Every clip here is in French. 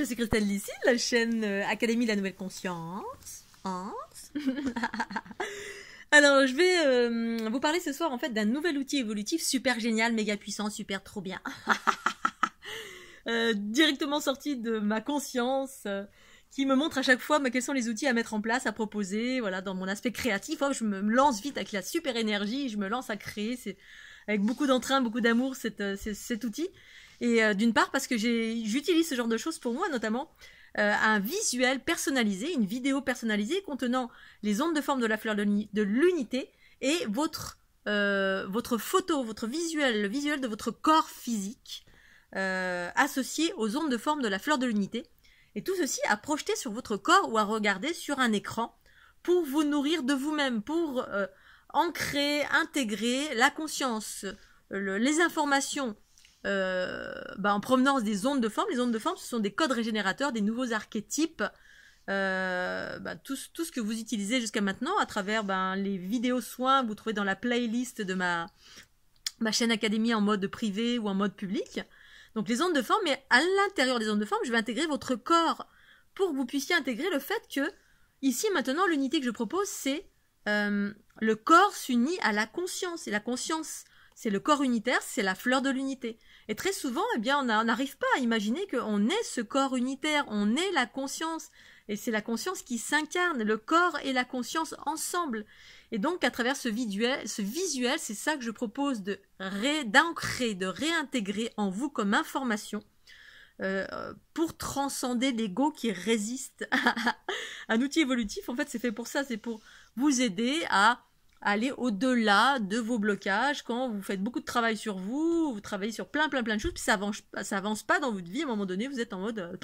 je suis Christelle Lissy, la chaîne Académie de la Nouvelle Conscience. Alors, je vais vous parler ce soir en fait d'un nouvel outil évolutif super génial, méga puissant, super trop bien. Directement sorti de ma conscience, qui me montre à chaque fois quels sont les outils à mettre en place, à proposer, voilà, dans mon aspect créatif. Oh, je me lance vite avec la super énergie, je me lance à créer, c'est avec beaucoup d'entrain, beaucoup d'amour cet outil. Et d'une part parce que j'utilise ce genre de choses pour moi, notamment un visuel personnalisé, une vidéo personnalisée contenant les ondes de forme de la fleur de l'unité et votre photo, votre visuel, le visuel de votre corps physique associé aux ondes de forme de la fleur de l'unité. Et tout ceci à projeter sur votre corps ou à regarder sur un écran pour vous nourrir de vous-même, pour ancrer, intégrer la conscience, les informations en provenance des ondes de forme. Les ondes de forme, ce sont des codes régénérateurs, des nouveaux archétypes, tout ce que vous utilisez jusqu'à maintenant à travers les vidéos soins, vous trouvez dans la playlist de ma chaîne Académie en mode privé ou en mode public. Donc les ondes de forme, mais à l'intérieur des ondes de forme, je vais intégrer votre corps pour que vous puissiez intégrer le fait que, ici maintenant, l'unité que je propose, c'est le corps s'unit à la conscience. Et la conscience, c'est le corps unitaire, c'est la fleur de l'unité. Et très souvent, eh bien, on n'arrive pas à imaginer qu'on est ce corps unitaire, on est la conscience. Et c'est la conscience qui s'incarne, le corps et la conscience ensemble. Et donc, à travers ce visuel, c'est ça que je propose d'ancrer, de réintégrer en vous comme information pour transcender l'ego qui résiste à un outil évolutif. En fait, c'est fait pour ça, c'est pour vous aider à aller au-delà de vos blocages quand vous faites beaucoup de travail sur vous, vous travaillez sur plein de choses, puis ça avance pas dans votre vie. À un moment donné, vous êtes en mode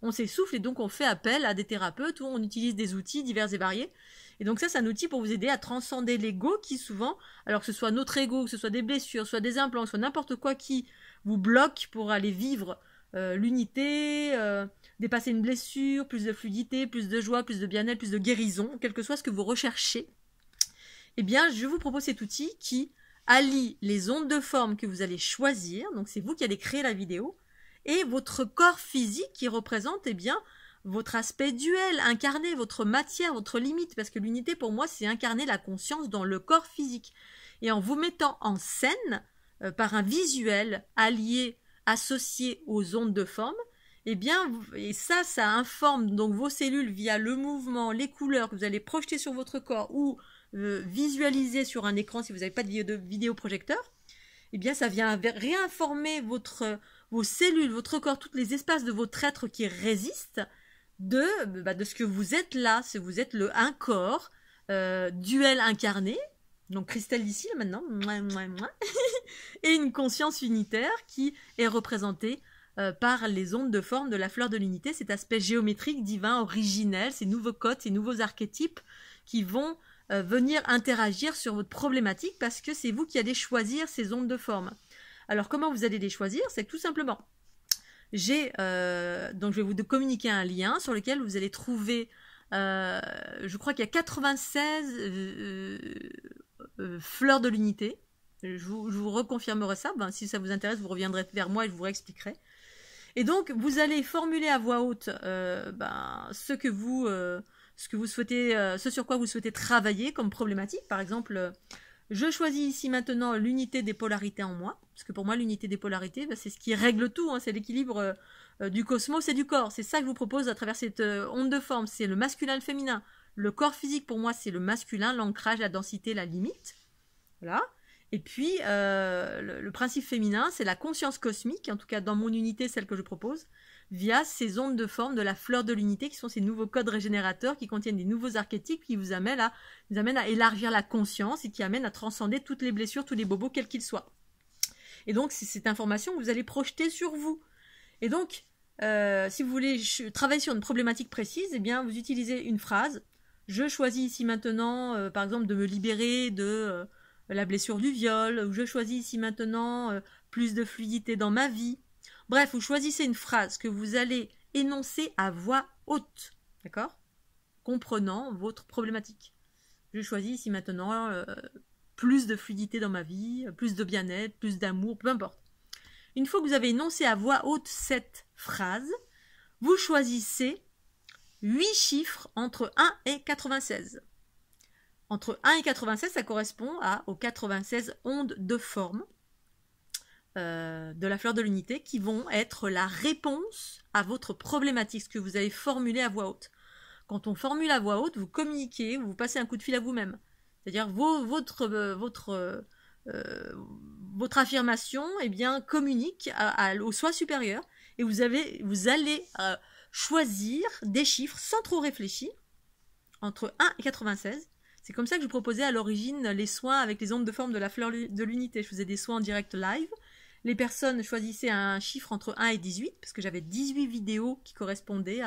on s'essouffle et donc on fait appel à des thérapeutes ou on utilise des outils divers et variés. Et donc ça, c'est un outil pour vous aider à transcender l'ego qui souvent, alors que ce soit notre ego, que ce soit des blessures, soit des implants, soit n'importe quoi qui vous bloque pour aller vivre l'unité, dépasser une blessure, plus de fluidité, plus de joie, plus de bien-être, plus de guérison, quel que soit ce que vous recherchez. Eh bien, je vous propose cet outil qui allie les ondes de forme que vous allez choisir, donc c'est vous qui allez créer la vidéo, et votre corps physique qui représente votre aspect duel, incarner votre matière, votre limite, parce que l'unité pour moi c'est incarner la conscience dans le corps physique. Et en vous mettant en scène par un visuel allié, associé aux ondes de forme, et ça informe donc vos cellules via le mouvement, les couleurs que vous allez projeter sur votre corps ou visualiser sur un écran si vous n'avez pas de vidéoprojecteur. Eh bien ça vient réinformer vos cellules, votre corps, tous les espaces de votre être qui résistent de ce que vous êtes là. Vous êtes un corps duel incarné, donc Christelle ici maintenant, et une conscience unitaire qui est représentée par les ondes de forme de la fleur de l'unité, cet aspect géométrique, divin, originel, ces nouveaux codes, ces nouveaux archétypes qui vont venir interagir sur votre problématique parce que c'est vous qui allez choisir ces ondes de forme. Alors comment vous allez les choisir? C'est que tout simplement, donc je vais vous communiquer un lien sur lequel vous allez trouver, je crois qu'il y a 96 fleurs de l'unité. Je vous reconfirmerai ça. Si ça vous intéresse, vous reviendrez vers moi et je vous réexpliquerai. Et donc, vous allez formuler à voix haute ce que vous souhaitez, ce sur quoi vous souhaitez travailler comme problématique. Par exemple, je choisis ici maintenant l'unité des polarités en moi, parce que pour moi l'unité des polarités, c'est ce qui règle tout, c'est l'équilibre du cosmos et du corps. C'est ça que je vous propose à travers cette onde de forme, c'est le masculin et le féminin. Le corps physique pour moi c'est le masculin, l'ancrage, la densité, la limite. Voilà. Et puis le principe féminin c'est la conscience cosmique, en tout cas dans mon unité, celle que je propose, via ces ondes de forme de la fleur de l'unité qui sont ces nouveaux codes régénérateurs qui contiennent des nouveaux archétypes qui vous amènent à élargir la conscience et qui amènent à transcender toutes les blessures, tous les bobos, quels qu'ils soient. Et donc, c'est cette information que vous allez projeter sur vous. Et donc, si vous voulez travailler sur une problématique précise, eh bien, vous utilisez une phrase. Je choisis ici maintenant, par exemple, de me libérer de la blessure du viol, ou je choisis ici maintenant plus de fluidité dans ma vie. Bref, vous choisissez une phrase que vous allez énoncer à voix haute, d'accord? Comprenant votre problématique. Je choisis ici maintenant plus de fluidité dans ma vie, plus de bien-être, plus d'amour, peu importe. Une fois que vous avez énoncé à voix haute cette phrase, vous choisissez 8 chiffres entre 1 et 96. Entre 1 et 96, ça correspond aux 96 ondes de forme de la fleur de l'unité qui vont être la réponse à votre problématique, ce que vous avez formulé à voix haute. Quand on formule à voix haute, vous communiquez, vous passez un coup de fil à vous-même. C'est-à-dire votre affirmation communique au soi supérieur et vous allez choisir des chiffres sans trop réfléchir entre 1 et 96. C'est comme ça que je proposais à l'origine les soins avec les ondes de forme de la fleur de l'unité. Je faisais des soins en direct live. Les personnes choisissaient un chiffre entre 1 et 18, parce que j'avais 18 vidéos qui correspondaient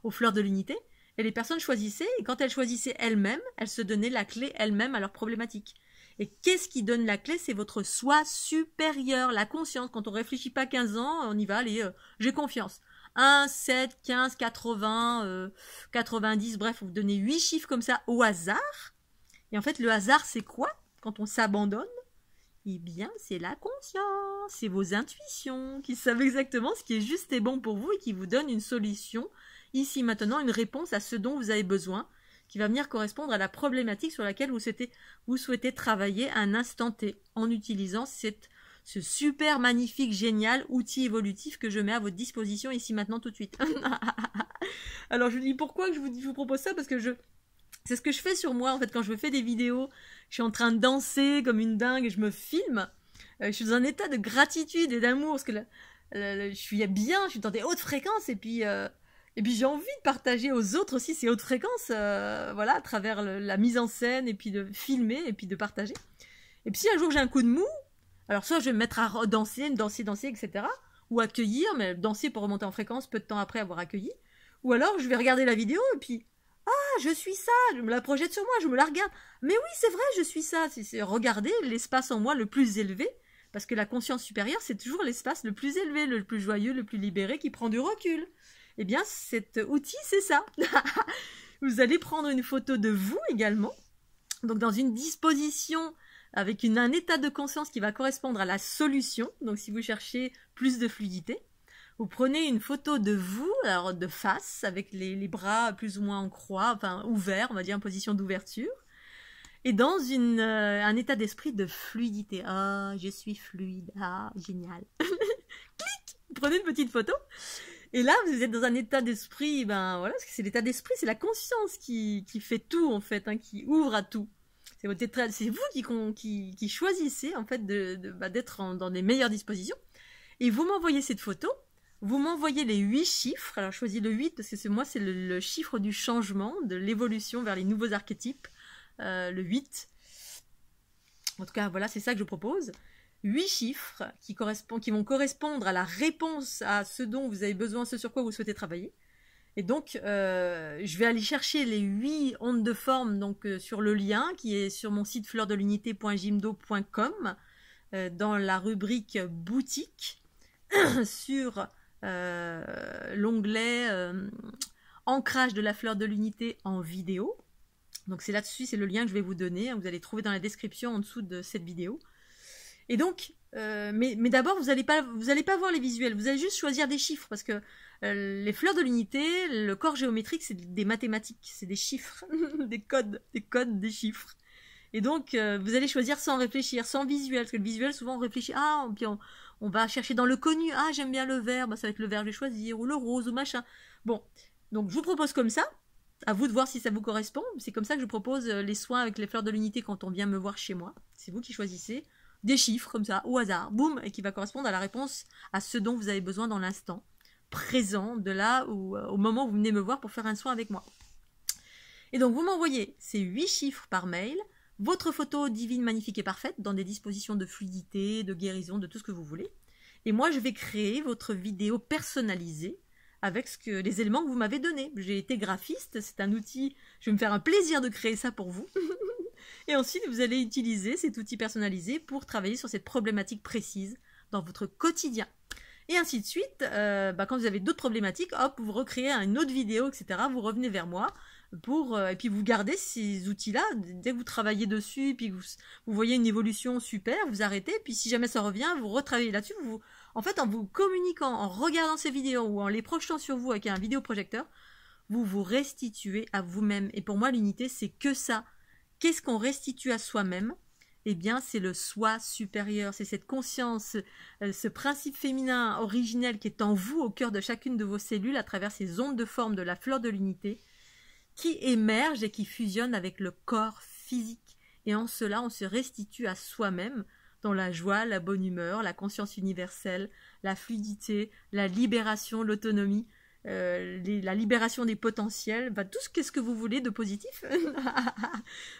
aux fleurs de l'unité. Et les personnes choisissaient, et quand elles choisissaient elles-mêmes, elles se donnaient la clé elles-mêmes à leur problématique. Et qu'est-ce qui donne la clé? C'est votre soi supérieur, la conscience. Quand on réfléchit pas 15 ans, on y va, allez, j'ai confiance. 1, 7, 15, 80, 90, bref, vous donnez 8 chiffres comme ça au hasard. Et en fait, le hasard, c'est quoi quand on s'abandonne? Eh bien, c'est la conscience, c'est vos intuitions qui savent exactement ce qui est juste et bon pour vous et qui vous donnent une solution, ici maintenant, une réponse à ce dont vous avez besoin, qui va venir correspondre à la problématique sur laquelle vous souhaitez travailler à un instant T, en utilisant ce super magnifique, génial outil évolutif que je mets à votre disposition ici maintenant tout de suite. Alors je vous dis pourquoi que je vous propose ça, parce que c'est ce que je fais sur moi en fait quand je me fais des vidéos, je suis en train de danser comme une dingue et je me filme, je suis dans un état de gratitude et d'amour parce que je suis bien, je suis dans des hautes fréquences et puis j'ai envie de partager aux autres aussi ces hautes fréquences, voilà, à travers la mise en scène et puis de filmer et puis de partager. Et puis si un jour j'ai un coup de mou, alors soit je vais me mettre à danser, etc. Ou accueillir, mais danser pour remonter en fréquence peu de temps après avoir accueilli. Ou alors je vais regarder la vidéo et puis je suis ça, je me la projette sur moi, je me la regarde. Mais oui, c'est vrai, je suis ça. C'est regarder l'espace en moi le plus élevé, parce que la conscience supérieure, c'est toujours l'espace le plus élevé, le plus joyeux, le plus libéré, qui prend du recul. Eh bien, cet outil, c'est ça. Vous allez prendre une photo de vous également, donc dans une disposition avec un état de conscience qui va correspondre à la solution. Donc si vous cherchez plus de fluidité, vous prenez une photo de vous, alors de face, avec les bras plus ou moins en croix, enfin ouverts, on va dire en position d'ouverture, et dans un état d'esprit de fluidité. Ah, je suis fluide, ah, génial. Clic, vous prenez une petite photo, et là vous êtes dans un état d'esprit, voilà, parce que c'est l'état d'esprit, c'est la conscience qui fait tout en fait, qui ouvre à tout. C'est vous qui choisissez en fait d'être dans les meilleures dispositions, et vous m'envoyez cette photo. Vous m'envoyez les 8 chiffres. Alors, je choisis le 8 parce que c'est le chiffre du changement, de l'évolution vers les nouveaux archétypes. Le 8. En tout cas, voilà, c'est ça que je propose. 8 chiffres qui vont correspondre à la réponse à ce dont vous avez besoin, ce sur quoi vous souhaitez travailler. Et donc, je vais aller chercher les 8 ondes de forme donc, sur le lien qui est sur mon site fleurdelunité.jimdo.com dans la rubrique boutique sur l'onglet ancrage de la fleur de l'unité en vidéo. Donc c'est là-dessus, c'est le lien que je vais vous donner, vous allez trouver dans la description en dessous de cette vidéo. Et donc, mais d'abord vous allez pas voir les visuels, vous allez juste choisir des chiffres, parce que les fleurs de l'unité, le corps géométrique, c'est des mathématiques, c'est des chiffres, des codes, des chiffres. Et donc, vous allez choisir sans réfléchir, sans visuel, parce que le visuel, souvent on réfléchit, puis on va chercher dans le connu, j'aime bien le vert, ça va être le vert que je vais choisir, ou le rose, ou machin. Bon, donc je vous propose comme ça, à vous de voir si ça vous correspond, c'est comme ça que je propose les soins avec les fleurs de l'unité quand on vient me voir chez moi, c'est vous qui choisissez des chiffres comme ça, au hasard, boum, et qui va correspondre à la réponse à ce dont vous avez besoin dans l'instant présent, de là où, au moment où vous venez me voir pour faire un soin avec moi. Et donc vous m'envoyez ces 8 chiffres par mail, votre photo divine, magnifique et parfaite, dans des dispositions de fluidité, de guérison, de tout ce que vous voulez. Et moi, je vais créer votre vidéo personnalisée avec les éléments que vous m'avez donnés. J'ai été graphiste, c'est un outil, je vais me faire un plaisir de créer ça pour vous. Et ensuite, vous allez utiliser cet outil personnalisé pour travailler sur cette problématique précise dans votre quotidien. Et ainsi de suite, quand vous avez d'autres problématiques, hop, vous recréez une autre vidéo, etc. Vous revenez vers moi et puis vous gardez ces outils-là. Dès que vous travaillez dessus, et puis vous voyez une évolution super, vous arrêtez. Puis si jamais ça revient, vous retravaillez là-dessus. En fait, en vous communiquant, en regardant ces vidéos ou en les projetant sur vous avec un vidéoprojecteur, vous vous restituez à vous-même. Et pour moi, l'unité, c'est que ça. Qu'est-ce qu'on restitue à soi-même? Eh bien, c'est le soi supérieur, c'est cette conscience, ce principe féminin originel qui est en vous, au cœur de chacune de vos cellules, à travers ces ondes de forme de la fleur de l'unité, qui émerge et qui fusionne avec le corps physique. Et en cela, on se restitue à soi-même dans la joie, la bonne humeur, la conscience universelle, la fluidité, la libération, l'autonomie, la libération des potentiels, tout ce que vous voulez de positif.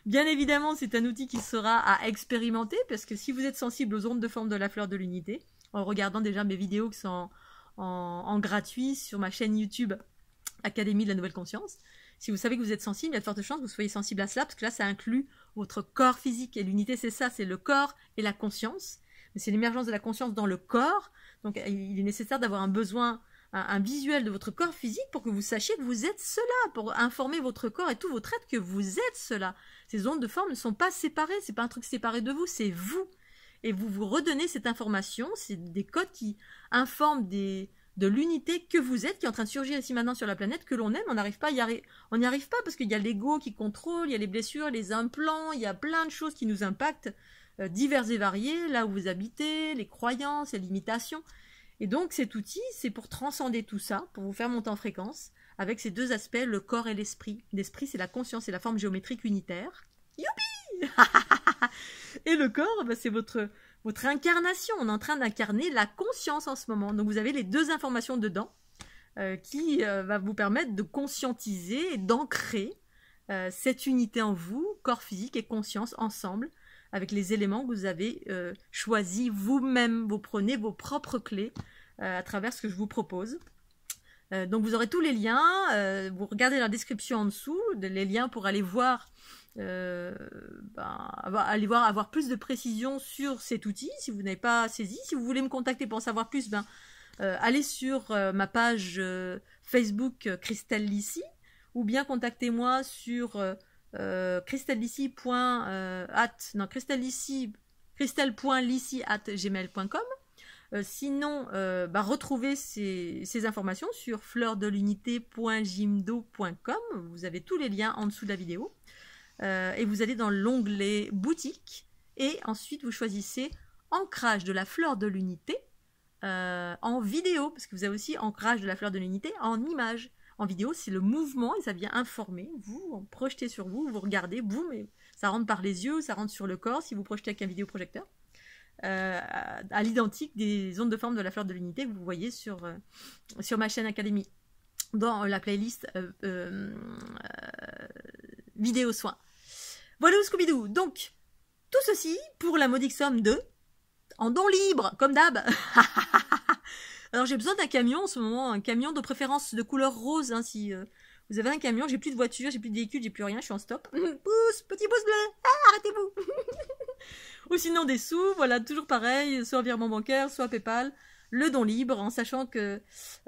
Bien évidemment, c'est un outil qui sera à expérimenter, parce que si vous êtes sensible aux ondes de forme de la fleur de l'unité, en regardant déjà mes vidéos qui sont en gratuit sur ma chaîne YouTube Académie de la Nouvelle Conscience, si vous savez que vous êtes sensible, il y a de fortes chances que vous soyez sensible à cela, parce que là, ça inclut votre corps physique. Et l'unité, c'est ça, c'est le corps et la conscience. Mais c'est l'émergence de la conscience dans le corps. Donc, il est nécessaire d'avoir un visuel de votre corps physique pour que vous sachiez que vous êtes cela, pour informer votre corps et tous vos traits que vous êtes cela. Ces ondes de forme ne sont pas séparées, c'est pas un truc séparé de vous, c'est vous. Et vous vous redonnez cette information, c'est des codes qui informent de l'unité que vous êtes, qui est en train de surgir ici maintenant sur la planète, que l'on aime, on n'arrive pas à y arriver. On n'y arrive pas parce qu'il y a l'ego qui contrôle, il y a les blessures, les implants, il y a plein de choses qui nous impactent, diverses et variées, là où vous habitez, les croyances, les limitations. Et donc cet outil, c'est pour transcender tout ça, pour vous faire monter en fréquence, avec ces deux aspects, le corps et l'esprit. L'esprit, c'est la conscience et la forme géométrique unitaire. Youpi. Et le corps, c'est votre incarnation. On est en train d'incarner la conscience en ce moment. Donc vous avez les deux informations dedans qui va vous permettre de conscientiser et d'ancrer cette unité en vous, corps physique et conscience ensemble, avec les éléments que vous avez choisis vous-même. Vous prenez vos propres clés à travers ce que je vous propose. Donc vous aurez tous les liens. Vous regardez la description en dessous, les liens pour aller voir avoir plus de précision sur cet outil si vous n'avez pas saisi. Si vous voulez me contacter pour en savoir plus, allez sur ma page Facebook Christelle Lissy, ou bien contactez-moi sur christelle.lissy@gmail.com. Sinon, retrouvez ces informations sur fleurdelunité.jimdo.com. Vous avez tous les liens en dessous de la vidéo. Et vous allez dans l'onglet boutique et ensuite vous choisissez ancrage de la fleur de l'unité en vidéo, parce que vous avez aussi ancrage de la fleur de l'unité en image. En vidéo, c'est le mouvement et ça vient informer. Vous projetez sur vous, vous regardez, boum, et ça rentre par les yeux, ça rentre sur le corps si vous projetez avec un vidéoprojecteur. À l'identique des ondes de forme de la fleur de l'unité que vous voyez sur ma chaîne Académie, dans la playlist vidéo soins. Voilà Scooby-Doo. Donc, tout ceci pour la modique somme de en don libre, comme d'hab. Alors j'ai besoin d'un camion en ce moment, un camion de préférence de couleur rose. Hein, si vous avez un camion, j'ai plus de voiture, j'ai plus de véhicule, j'ai plus rien, je suis en stop. Pouce, petit pouce bleu, arrêtez-vous. Ou sinon des sous, voilà, toujours pareil, soit virement bancaire, soit PayPal. Le don libre, en sachant que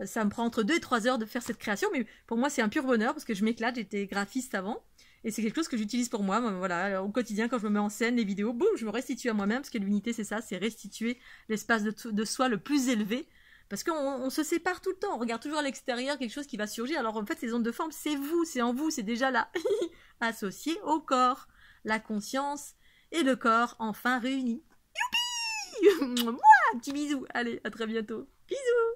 ça me prend entre 2 et 3 heures de faire cette création, mais pour moi c'est un pur bonheur parce que je m'éclate, j'étais graphiste avant, et c'est quelque chose que j'utilise pour moi, voilà, au quotidien quand je me mets en scène, les vidéos, boum, je me restitue à moi-même, parce que l'unité c'est ça, c'est restituer l'espace de soi le plus élevé, parce qu'on se sépare tout le temps, on regarde toujours à l'extérieur quelque chose qui va surgir, alors en fait ces ondes de forme, c'est vous, c'est en vous, c'est déjà là, associé au corps, la conscience et le corps enfin réunis. Youpi. Moi, un petit bisou. Allez, à très bientôt. Bisous.